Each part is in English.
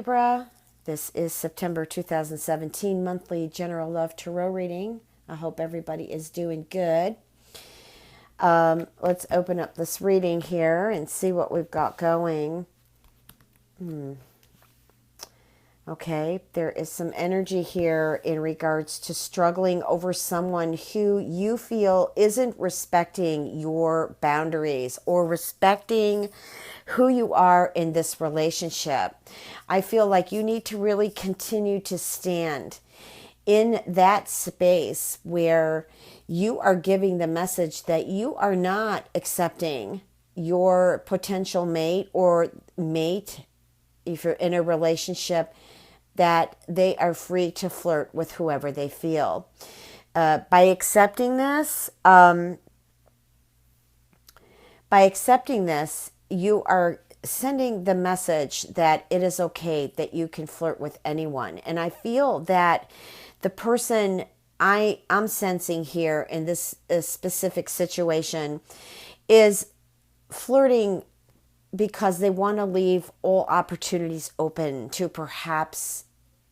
Libra. This is September 2017 monthly general love tarot reading. I hope everybody is doing good. Let's open up this reading here and see what we've got going. Okay, there is some energy here in regards to struggling over someone who you feel isn't respecting your boundaries or respecting who you are in this relationship. I feel like you need to really continue to stand in that space where you are giving the message that you are not accepting your potential mate or mate, if you're in a relationship, that they are free to flirt with whoever they feel. By accepting this, you are sending the message that it is okay that you can flirt with anyone. And I feel that the person I'm sensing here in this specific situation is flirting because they want to leave all opportunities open to perhaps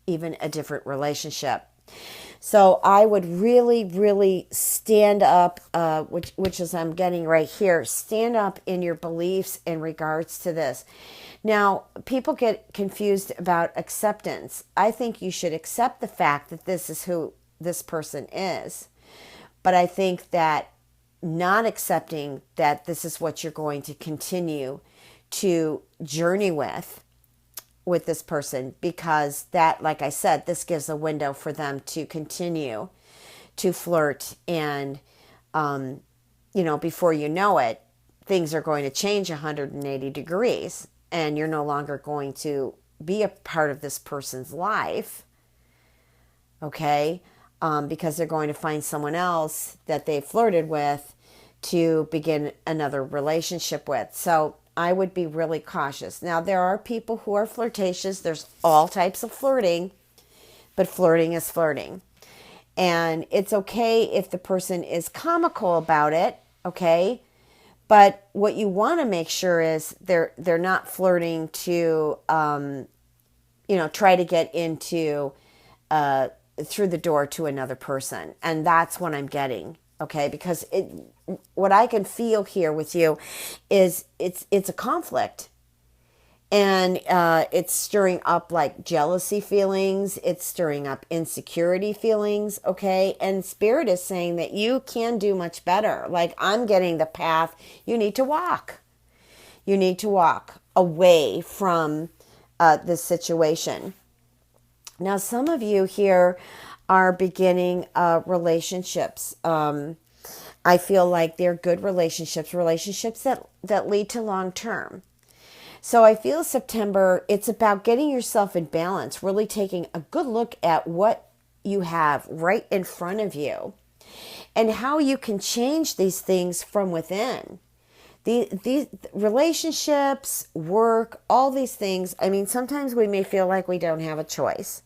even a different relationship. So I would really, really stand up, which is I'm getting right here, stand up in your beliefs in regards to this. Now, people get confused about acceptance. I think you should accept the fact that this is who this person is. But I think that not accepting that this is what you're going to continue to journey with this person, because that, like I said, this gives a window for them to continue to flirt, and before you know it, things are going to change 180 degrees and you're no longer going to be a part of this person's life, okay, because they're going to find someone else that they flirted with to begin another relationship with. So I would be really cautious. Now, there are people who are flirtatious. There's all types of flirting, but flirting is flirting. And it's okay if the person is comical about it, okay? But what you want to make sure is they're not flirting to, try to get into through the door to another person. And that's what I'm getting, okay? Because what I can feel here with you is it's a conflict, and it's stirring up like jealousy feelings. It's stirring up insecurity feelings, okay? And Spirit is saying that you can do much better. Like, I'm getting the path you need to walk. You need to walk away from this situation. Now, some of you here are beginning relationships. I feel like they're good relationships that lead to long term. So I feel September, it's about getting yourself in balance, really taking a good look at what you have right in front of you and how you can change these things from within. These relationships, work, all these things. I mean, sometimes we may feel like we don't have a choice,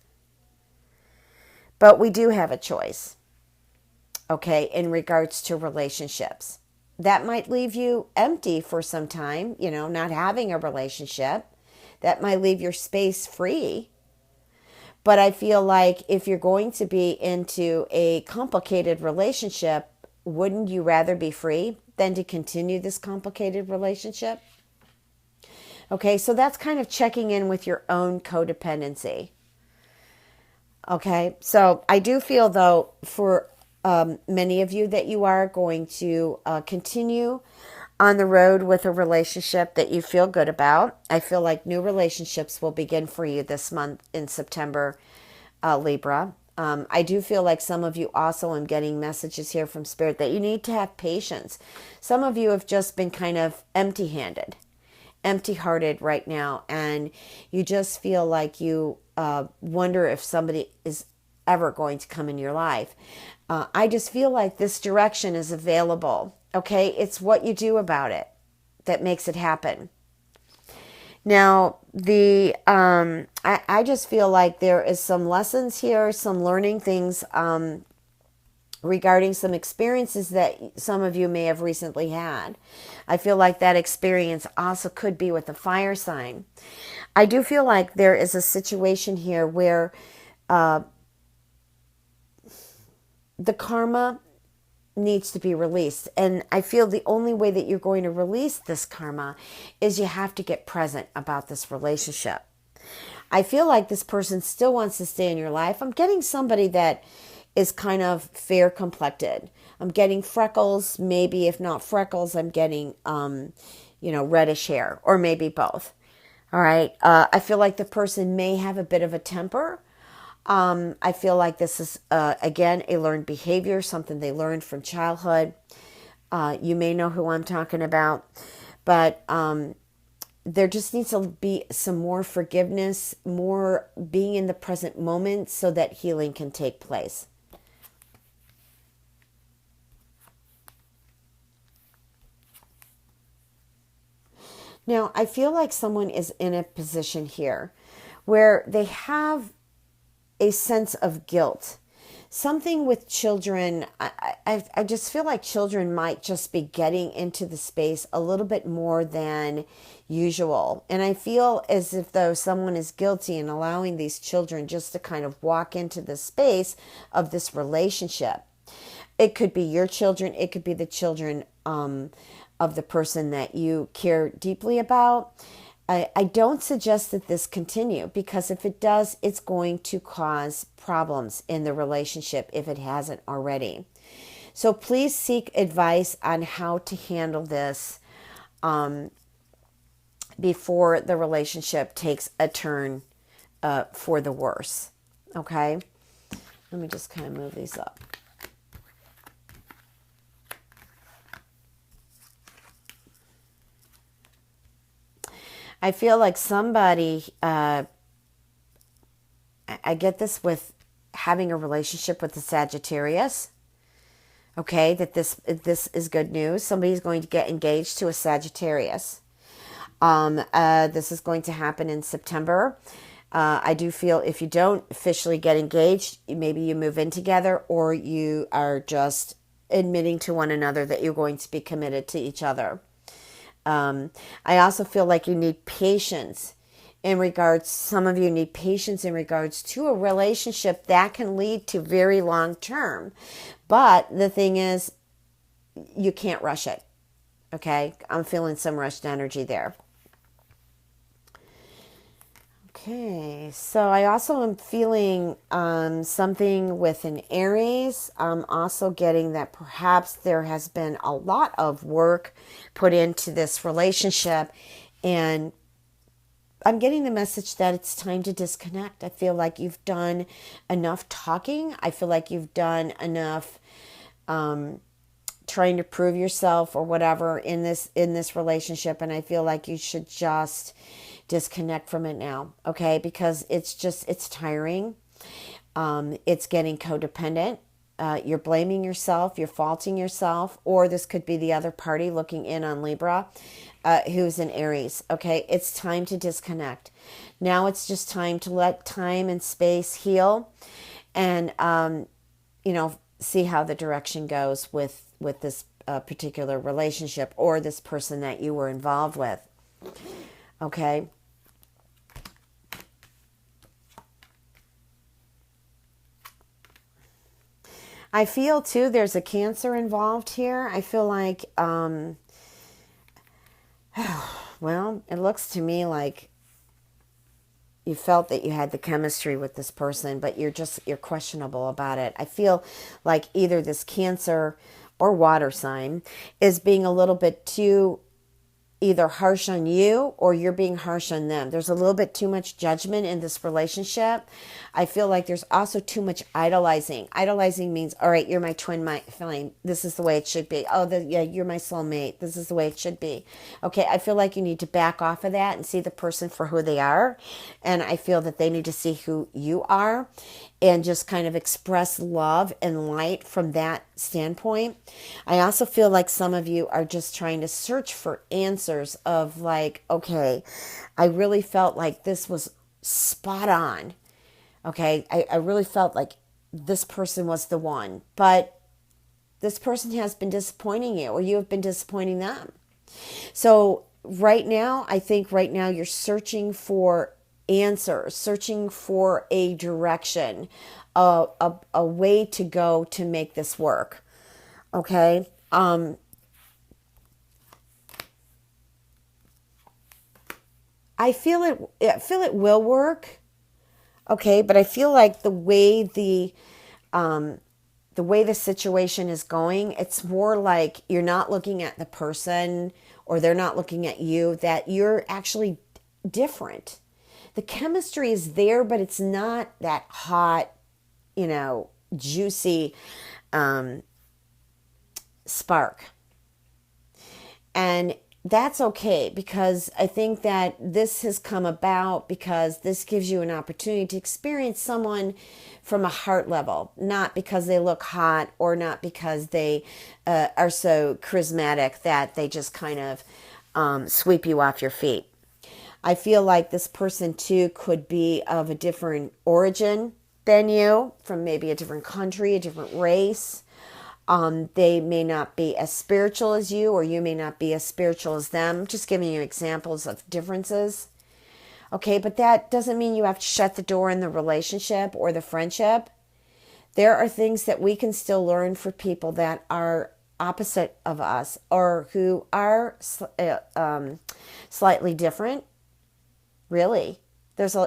but we do have a choice. Okay, in regards to relationships. That might leave you empty for some time, not having a relationship. That might leave your space free. But I feel like if you're going to be into a complicated relationship, wouldn't you rather be free than to continue this complicated relationship? Okay, so that's kind of checking in with your own codependency. Okay, so I do feel, though, for many of you, that you are going to continue on the road with a relationship that you feel good about. I feel like new relationships will begin for you this month in September, Libra. I do feel like some of you also, am getting messages here from Spirit that you need to have patience. Some of you have just been kind of empty-handed, empty-hearted right now, and you just feel like you wonder if somebody is ever going to come in your life. I just feel like this direction is available. Okay, it's what you do about it that makes it happen. Now, I just feel like there is some lessons here, some learning things regarding some experiences that some of you may have recently had. I feel like that experience also could be with the fire sign. I do feel like there is a situation here where the karma needs to be released. And I feel the only way that you're going to release this karma is you have to get present about this relationship. I feel like this person still wants to stay in your life. I'm getting somebody that is kind of fair complected. I'm getting freckles, maybe if not freckles, I'm getting, reddish hair, or maybe both. All right. I feel like the person may have a bit of a temper. I feel like this is, again, a learned behavior, something they learned from childhood. You may know who I'm talking about, but there just needs to be some more forgiveness, more being in the present moment so that healing can take place. Now, I feel like someone is in a position here where they have a sense of guilt. Something with children, I just feel like children might just be getting into the space a little bit more than usual. And I feel as if though someone is guilty in allowing these children just to kind of walk into the space of this relationship. It could be your children. It could be the children of the person that you care deeply about. I don't suggest that this continue, because if it does, it's going to cause problems in the relationship if it hasn't already. So please seek advice on how to handle this before the relationship takes a turn for the worse. Okay? Let me just kind of move these up. I feel like somebody, I get this with having a relationship with the Sagittarius. Okay, that this is good news. Somebody's going to get engaged to a Sagittarius. This is going to happen in September. I do feel if you don't officially get engaged, maybe you move in together, or you are just admitting to one another that you're going to be committed to each other. I also feel like you need patience in regards, some of you need patience in regards to a relationship that can lead to very long term. But the thing is, you can't rush it. Okay. I'm feeling some rushed energy there. Okay, so I also am feeling something with an Aries. I'm also getting that perhaps there has been a lot of work put into this relationship, and I'm getting the message that it's time to disconnect. I feel like you've done enough talking. I feel like you've done enough trying to prove yourself or whatever in this relationship, and I feel like you should just disconnect from it now, okay? Because it's tiring. It's getting codependent. You're blaming yourself, you're faulting yourself, or this could be the other party looking in on Libra, who's in Aries, okay? It's time to disconnect. Now it's just time to let time and space heal, and, see how the direction goes with this particular relationship or this person that you were involved with. Okay. I feel too there's a Cancer involved here. I feel like, well, it looks to me like you felt that you had the chemistry with this person, but you're questionable about it. I feel like either this Cancer or water sign is being a little bit too either harsh on you or you're being harsh on them. There's a little bit too much judgment in this relationship. I feel like there's also too much idolizing. Idolizing means, all right, you're my twin flame. This is the way it should be. Oh, yeah, you're my soulmate. This is the way it should be. Okay, I feel like you need to back off of that and see the person for who they are. And I feel that they need to see who you are and just kind of express love and light from that standpoint. I also feel like some of you are just trying to search for answers of like, okay, I really felt like this was spot on. Okay, I really felt like this person was the one. But this person has been disappointing you, or you have been disappointing them. So right now, I think right now you're searching for answers, searching for a direction, a way to go to make this work. Okay. I feel it will work. Okay, but I feel like the way the situation is going, it's more like you're not looking at the person, or they're not looking at you, that you're actually different. The chemistry is there, but it's not that hot, juicy spark. And that's okay, because I think that this has come about because this gives you an opportunity to experience someone from a heart level, not because they look hot, or not because they are so charismatic that they just kind of sweep you off your feet. I feel like this person too could be of a different origin than you, from maybe a different country, a different race. They may not be as spiritual as you, or you may not be as spiritual as them. Just giving you examples of differences. Okay, but that doesn't mean you have to shut the door in the relationship or the friendship. There are things that we can still learn for people that are opposite of us, or who are slightly different. Really.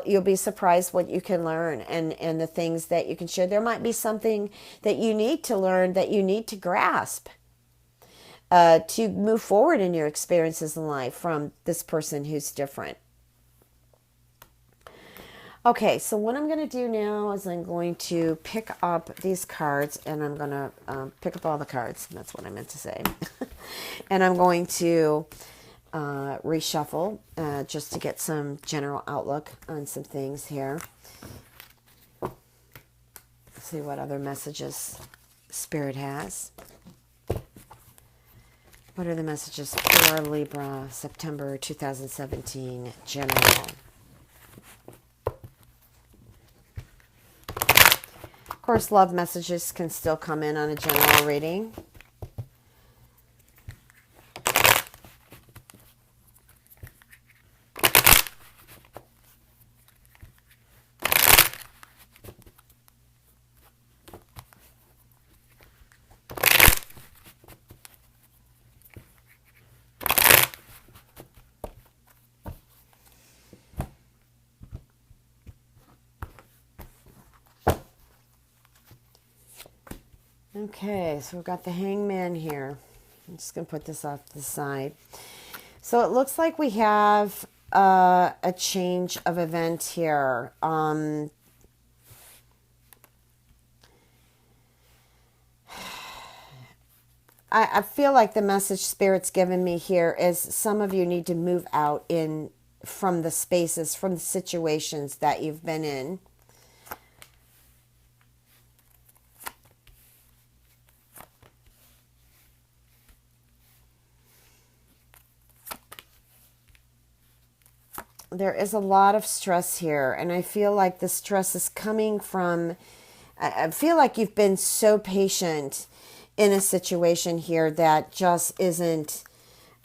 You'll be surprised what you can learn, and the things that you can share. There might be something that you need to learn, that you need to grasp to move forward in your experiences in life from this person who's different. Okay, so what I'm going to do now is I'm going to pick up these cards, and I'm going to pick up all the cards. That's what I meant to say. And I'm going to reshuffle just to get some general outlook on some things here. See what other messages Spirit has. What are the messages for Libra, September 2017, general? Of course, love messages can still come in on a general reading. Okay, so we've got the Hangman here. I'm just going to put this off to the side. So it looks like we have a change of event here. I feel like the message Spirit's given me here is some of you need to move out from the spaces, from the situations that you've been in. There is a lot of stress here, and I feel like the stress is coming from, I feel like you've been so patient in a situation here that just isn't,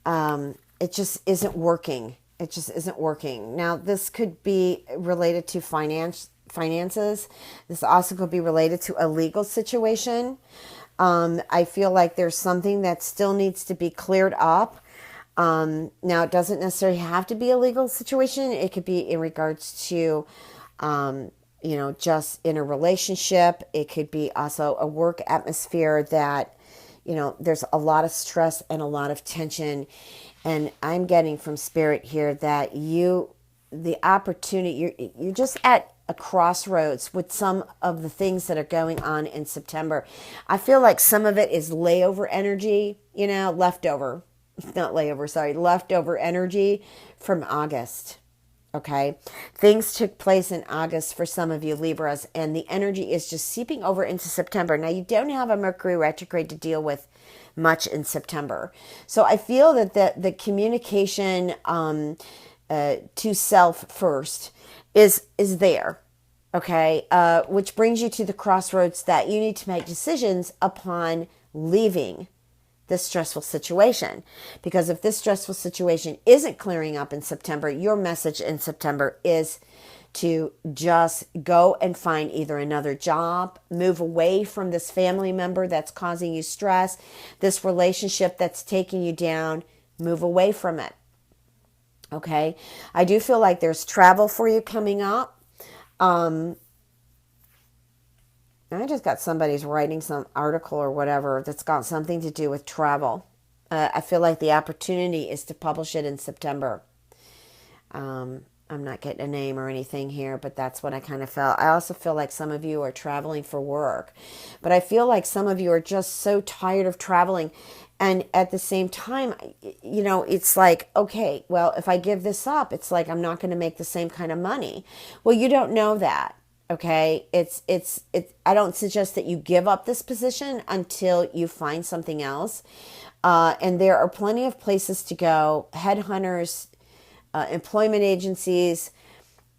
it just isn't working. It just isn't working. Now, this could be related to finances. This also could be related to a legal situation. I feel like there's something that still needs to be cleared up. Now, it doesn't necessarily have to be a legal situation. It could be in regards to, just in a relationship. It could be also a work atmosphere that, there's a lot of stress and a lot of tension. And I'm getting from Spirit here that the opportunity, you're just at a crossroads with some of the things that are going on in September. I feel like some of it is layover energy, leftover. Not layover, sorry, leftover energy from August. Okay. Things took place in August for some of you Libras, and the energy is just seeping over into September. Now, you don't have a Mercury retrograde to deal with much in September. So I feel that the communication to self first is there. Okay, which brings you to the crossroads that you need to make decisions upon leaving this stressful situation. Because if this stressful situation isn't clearing up in September, your message in September is to just go and find either another job, move away from this family member that's causing you stress, this relationship that's taking you down, move away from it. Okay, I do feel like there's travel for you coming up. I just got somebody's writing some article or whatever that's got something to do with travel. I feel like the opportunity is to publish it in September. I'm not getting a name or anything here, but that's what I kind of felt. I also feel like some of you are traveling for work, but I feel like some of you are just so tired of traveling. And at the same time, it's like, okay, well, if I give this up, it's like I'm not going to make the same kind of money. Well, you don't know that. Okay, it's I don't suggest that you give up this position until you find something else. And there are plenty of places to go. Headhunters, employment agencies.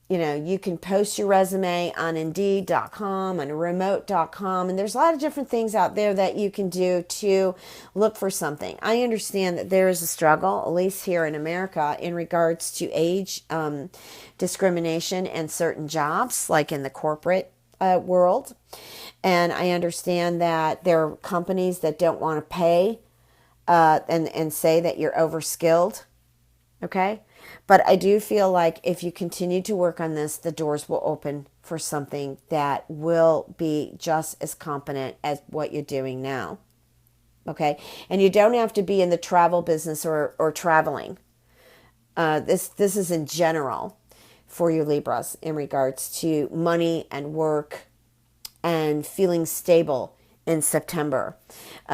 You can post your resume on Indeed.com, on remote.com, and there's a lot of different things out there that you can do to look for something. I understand that there is a struggle, at least here in America, in regards to age discrimination and certain jobs, like in the corporate world. And I understand that there are companies that don't want to pay and say that you're overskilled. Okay? But I do feel like if you continue to work on this, the doors will open for something that will be just as competent as what you're doing now. Okay? And you don't have to be in the travel business or traveling. This is in general for you Libras in regards to money and work and feeling stable in September.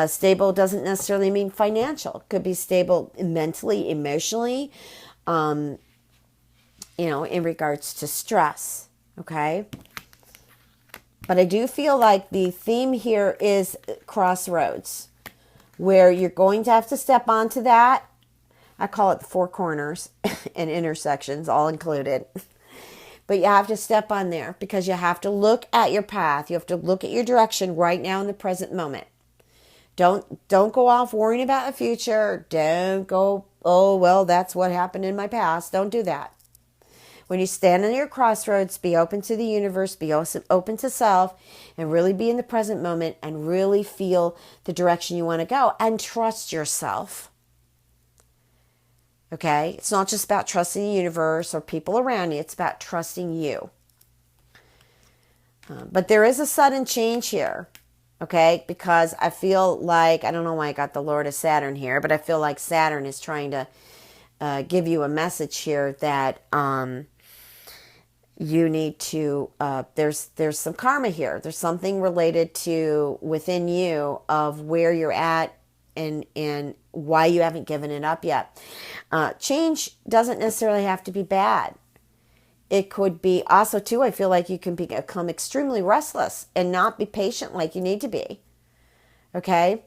Stable doesn't necessarily mean financial. It could be stable mentally, emotionally, in regards to stress, okay? But I do feel like the theme here is crossroads, where you're going to have to step onto that. I call it the four corners and intersections, all included. But you have to step on there because you have to look at your path. You have to look at your direction right now in the present moment. Don't go off worrying about the future. Don't go, oh, well, that's what happened in my past. Don't do that. When you stand on your crossroads, be open to the universe, be open to self, and really be in the present moment and really feel the direction you want to go and trust yourself. Okay? It's not just about trusting the universe or people around you. It's about trusting you. But there is a sudden change here. Okay, because I feel like, I don't know why I got the Lord of Saturn here, but I feel like Saturn is trying to give you a message here that you need to, there's some karma here. There's something related to within you of where you're at and why you haven't given it up yet. Change doesn't necessarily have to be bad. It could be also, too, I feel like you can become extremely restless and not be patient like you need to be. Okay?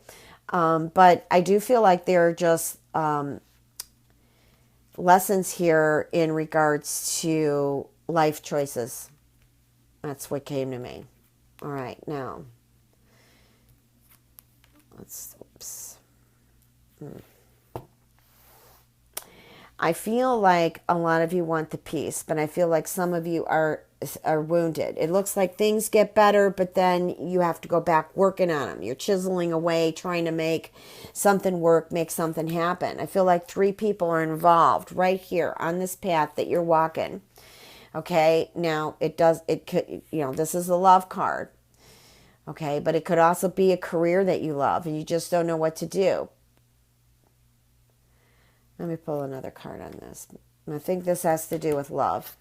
But I do feel like there are just lessons here in regards to life choices. That's what came to me. All right, now. Oops. I feel like a lot of you want the peace, but I feel like some of you are wounded. It looks like things get better, but then you have to go back working on them. You're chiseling away, trying to make something work, make something happen. I feel like 3 people are involved right here on this path that you're walking. Okay, now it could, this is the love card. Okay, but it could also be a career that you love and you just don't know what to do. Let me pull another card on this. I think this has to do with love.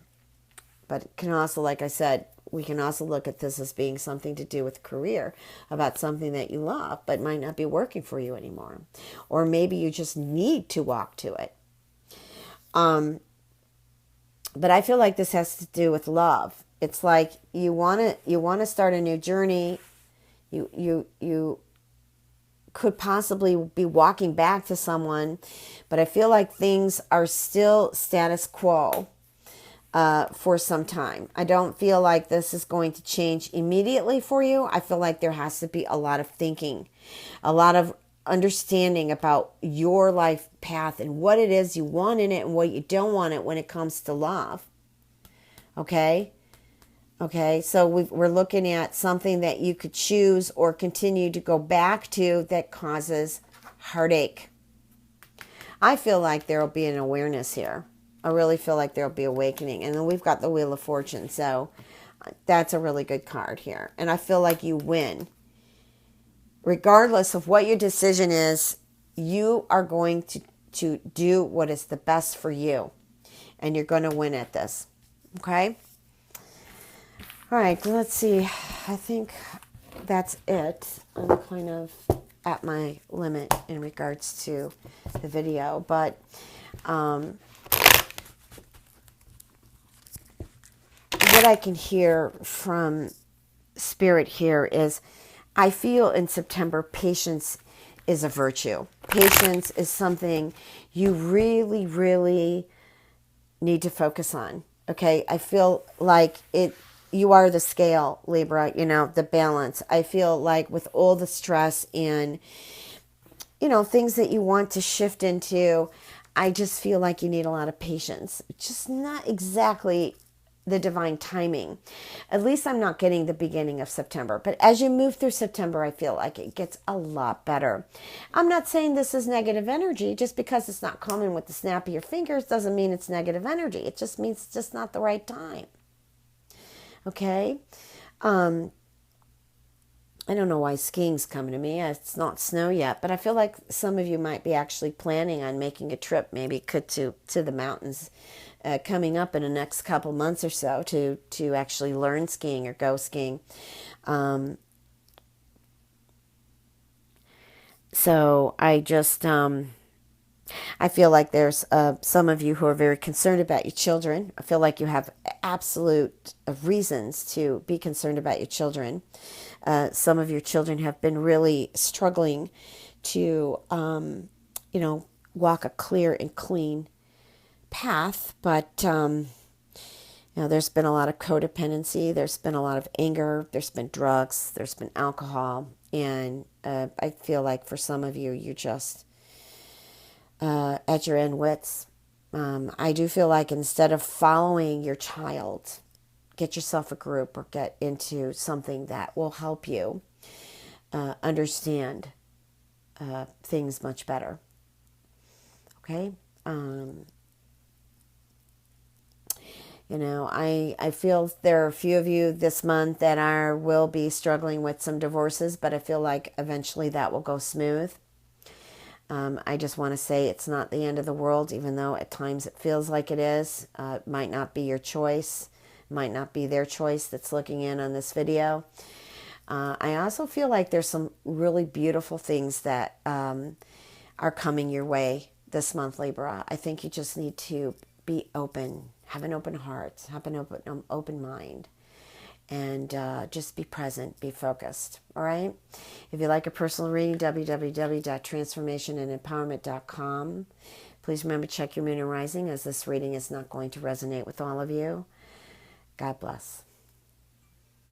But it can also, like I said, we can also look at this as being something to do with career, about something that you love, but might not be working for you anymore. Or maybe you just need to walk to it. But I feel like this has to do with love. It's like you want to start a new journey. You could possibly be walking back to someone, but I feel like things are still status quo. for some time. I don't feel like this is going to change immediately for you. I feel like there has to be a lot of thinking, a lot of understanding about your life path and what it is you want in it and what you don't want it when it comes to love. Okay? Okay, so we're looking at something that you could choose or continue to go back to that causes heartache. I feel like there will be an awareness here. I really feel like there will be awakening. And then we've got the Wheel of Fortune, so that's a really good card here. And I feel like you win. Regardless of what your decision is, you are going to do what is the best for you. And you're going to win at this. Okay? All right, let's see. I think that's it. I'm kind of at my limit in regards to the video, but what I can hear from Spirit here is I feel in September patience is a virtue. Patience is something you really, really need to focus on. Okay, I feel like you are the scale, Libra, the balance. I feel like with all the stress and, things that you want to shift into, I just feel like you need a lot of patience. Just not exactly the divine timing. At least I'm not getting the beginning of September. But as you move through September, I feel like it gets a lot better. I'm not saying this is negative energy. Just because it's not coming with the snap of your fingers doesn't mean it's negative energy. It just means it's just not the right time. Okay? I don't know why skiing's coming to me. It's not snow yet, but I feel like some of you might be actually planning on making a trip, maybe to the mountains coming up in the next couple months or so to actually learn skiing or go skiing. So I just... I feel like there's some of you who are very concerned about your children. I feel like you have absolute reasons to be concerned about your children. Some of your children have been really struggling to, walk a clear and clean path. But, there's been a lot of codependency. There's been a lot of anger. There's been drugs. There's been alcohol. And I feel like for some of you, you're just... at your end wits. I do feel like instead of following your child, get yourself a group or get into something that will help you understand things much better. Okay? I feel there are a few of you this month that will be struggling with some divorces, but I feel like eventually that will go smooth. I just want to say it's not the end of the world, even though at times it feels like it is. It might not be your choice. It might not be their choice that's looking in on this video. I also feel like there's some really beautiful things that are coming your way this month, Libra. I think you just need to be open, have an open heart, have an open mind. And just be present, be focused, all right? If you like a personal reading, www.transformationandempowerment.com. Please remember to check your moon and rising, as this reading is not going to resonate with all of you. God bless.